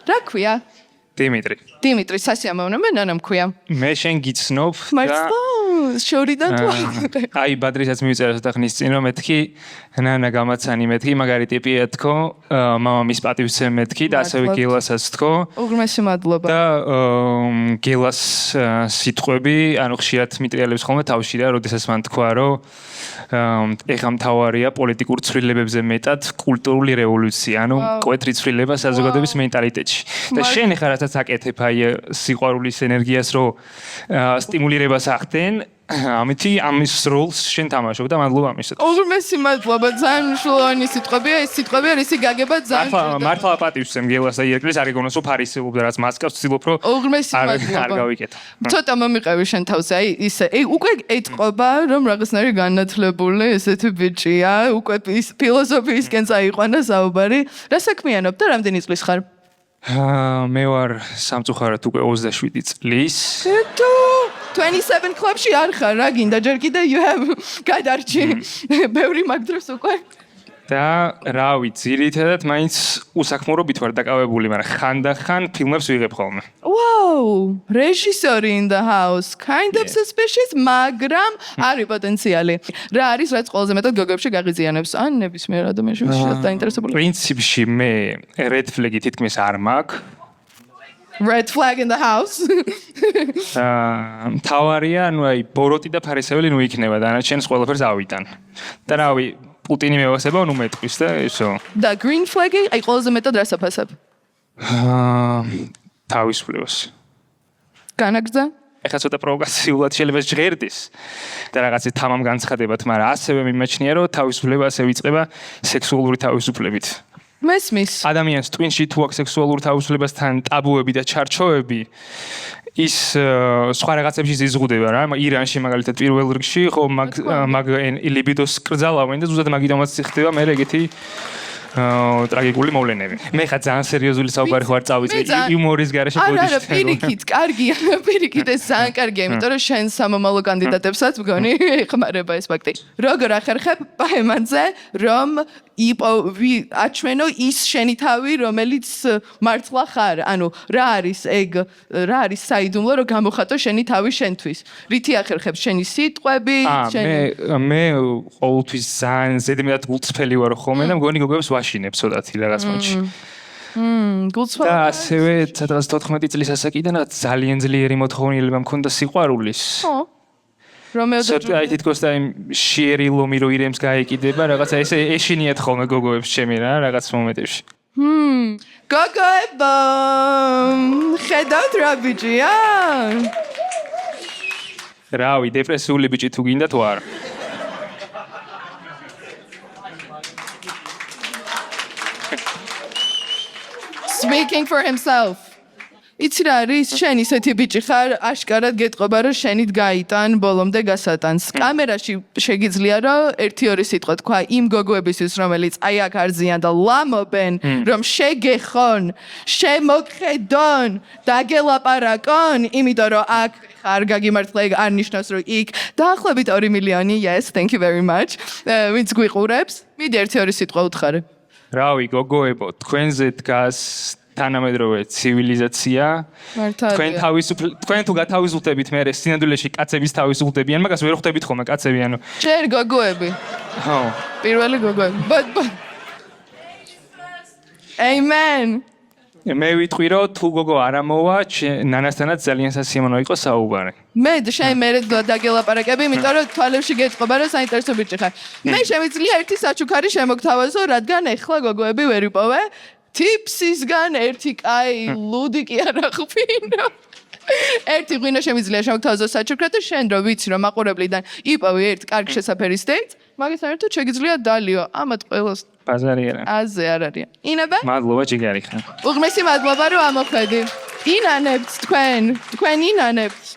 რა ქვია? დიმიტრი. დიმიტრი სასიამოვნო მე ნანა მქვია. მე შენ გიცნობ და მართლა შორიდან თუ აი ბადრისაც მივწერა ცოტა ხნის წინ რომ მეთქი ნანა გამაცანი მეთქი მაგარი ტიპია თქო მამამის პატივცემ მეთქი და ასევე გელასაც თქო უღრმესი მადლობა და გელას სიტყვები ანუ ხშირად მიტრიალებს ხოლმე თავში და როდესაც მან თქვა რომ ეხა მთავარია პოლიტიკურ ცვლილებებზე მეტად კულტურული რევოლუცია ანუ კვეთრი ცვლილება საზოგადოების მენტალიტეტში და შენ ეხა რასაც აკეთებ აი სიყვარულის ენერგიას რომ სტიმულირებას ახდენ ამითი ამის როლს შენ თამაშობ და მადლობა ამისათვის. უღრმესი მადლობა ძალიან მნიშვნელოვანი სიტყვებია ეს სიტყვები არის ისი გაგება ძალიან მართლა პატივცემ გელას და იერკლის არ ეგონოს რომ ფარისეულობ და რაც მასკავს ცდილობ რომ უღრმესი მადლობა. არ გავიკეთო. ცოტა მომიყევი შენ თავზე აი ისე უკვე ეთყობა რომ რაღაცნაირი განათლებული ესეთი ბიჭია უკვე ფილოსოფიისკენ წაიყვანა საუბარი რა საქმიანობ და რამდენი წლის ხარ? მე ვარ სამწუხაროდ უკვე 27 წლის. 27 club-ში არ ხარ რა გინდა ჯერ კიდე you have გადარჩი ბევრი მაგ დროს უკვე და რავი ძირითადად მაინც უსაქმურობით ვარ დაკავებული მაგრამ ხანდახან ფილმებს ვიღებ ხოლმე. Wow, რეჟისორი in the house. Kind of suspicious, მაგრამ არის პოტენციალი. რა არის რაც ყველაზე მეტად გოგოებში გაღიზიანებს? ან ნებისმიერ ადამიანში შეიძლება დაინტერესებული. პრინციპში მე red flag-ი თითქმის არ მაქვს. Red flag in the house. მთავარია, ანუ აი ბოროტი და ფარისეველი ნუ იქნება და ანაჩენს ყველაფერს ავიტან. და რავი, პუტინი მევასება, ნუ მეტყვის და ესო. და green flag-ი აი ყველაზე მეტად რას აფასებ? თავისუფლებას. განაგრძა? ეხლა ცოტა პროვოკაციულად შეიძლება ჟღერდეს და რაღაცა თამამ განცხადებათ, მაგრამ ასევე მიმაჩნია, რომ თავისუფლება ასე ვიწყება სექსუალური თავისუფლებით. მესმის. ადამიანს ტვინში თუ აქვს სექსუალურ თავისუფლებასთან ტაბუები და ჩარჩოები ის სხვა რაღაცებში ზიზღუდება რა ირანში მაგალითად პირველ რიგში ხო მაგ ლიბიდოს კრძალავენ და ზუსტად მაგიტომაც ხდება მე ეგეთი ტრაგიკული მოვლენები. მე ხა ძალიან სერიოზული საუბარი ხარ წავიწყე იუმორის გარეშე ბოდიში. არა, პირიქით, კარგია, პირიქით ეს ძალიან კარგია, იმიტომ რომ შენ სამომავლო კანდიდატებსაც მგონი ეხმარება ეს ფაქტი. როგორ ახერხებ პაემანზე, რომ აჩვენო ის შენი თავი, რომელიც მართლა ხარ. ანუ რა არის ეგ, რა არის საიდუმლო, რომ გამოხატო შენი თავი შენთვის. რითი ახერხებ შენი სიტყვები, შენი მე ყოველთვის ძალიან ზედმეტად გულწრფელი ვარ ხოლმე და მგონი გოგოებს ვაშინებ ცოტათი რაღაც მომენტში. გულწრფელი. და ასევე 14 წლის ასაკიდან ძალიან ძლიერი მოთხოვნილება მქონდა სიყვარულის. რომეო და აი თითქოს და იმ შიერი ლომი რო ირემს გაეკიდება რაღაცა ესე ეშინიათ ხოლმე გოგოებს ჩემი რა რაღაც მომენტებში. გოგოებო ხედავთ რა ბიჭია? რავი დეპრესიული ბიჭი თუ გინდა თუ არა. Speaking for himself. იცი რა არის შენ ისეთი ბიჭი ხარ აშკარად გეტყობა რომ შენით გაიტან ბოლომდე გასატანს კამერაში შეგიძლია რომ 1-2 სიტყვა თქვა იმ გოგოებისთვის რომელიც აი აქ არზიან და ლამობენ რომ შეგეხონ შემოგხედონ დაგელაპარაკონ იმიტომ რომ აქ არ გაგიმართლა ეგ არ ნიშნავს რომ იქ დაახლოებით 2 მილიონი yes thank you very much ვინც გვიყურებს მიდი 1-2 სიტყვა უთხარე რავი გოგოებო თქვენზე დგას თანამედროვე ცივილიზაცია თქვენ თუ გათავისუფლდებით მე სინამდვილეში კაცების თავისუფლებიან მაგას ვერ ხვდებით ხოლმე კაცები ანუ შენ გოგოები ხო პირველი გოგოები but amen მე ვიტყვი რომ თუ გოგო არ ამოვა ნანასთანაც ძალიან სასიამოვნო იყო საუბარი მე შენ მე დაგელაპარაკები იმიტომ რომ თვალებში გეტყობა რომ საინტერესო ბიჭი ხარ მე შემიძლია ერთი საჩუქარი შემოგთავაზო რადგან ეხლა გოგოები ვერ იპოვე ტიპსისგან ერთი კაი ლუდი კი არ აღვფინო ერთი ღვინო შემიძლია შემოგთავაზო საჩუქრად და შენ რო ვიცი რომ მაყურებლიდან იპოვე ერთ კარგ შესაფერის დეიტს მაგის საერთოდ შეგიძლია დალიო ამათ ყველას ბაზარი არა აზე არ არის ინაბა მადლობა ჯიგარი ხარ უღმესი მადლობა რომ ამოხედი ინანებთ თქვენ ინანებთ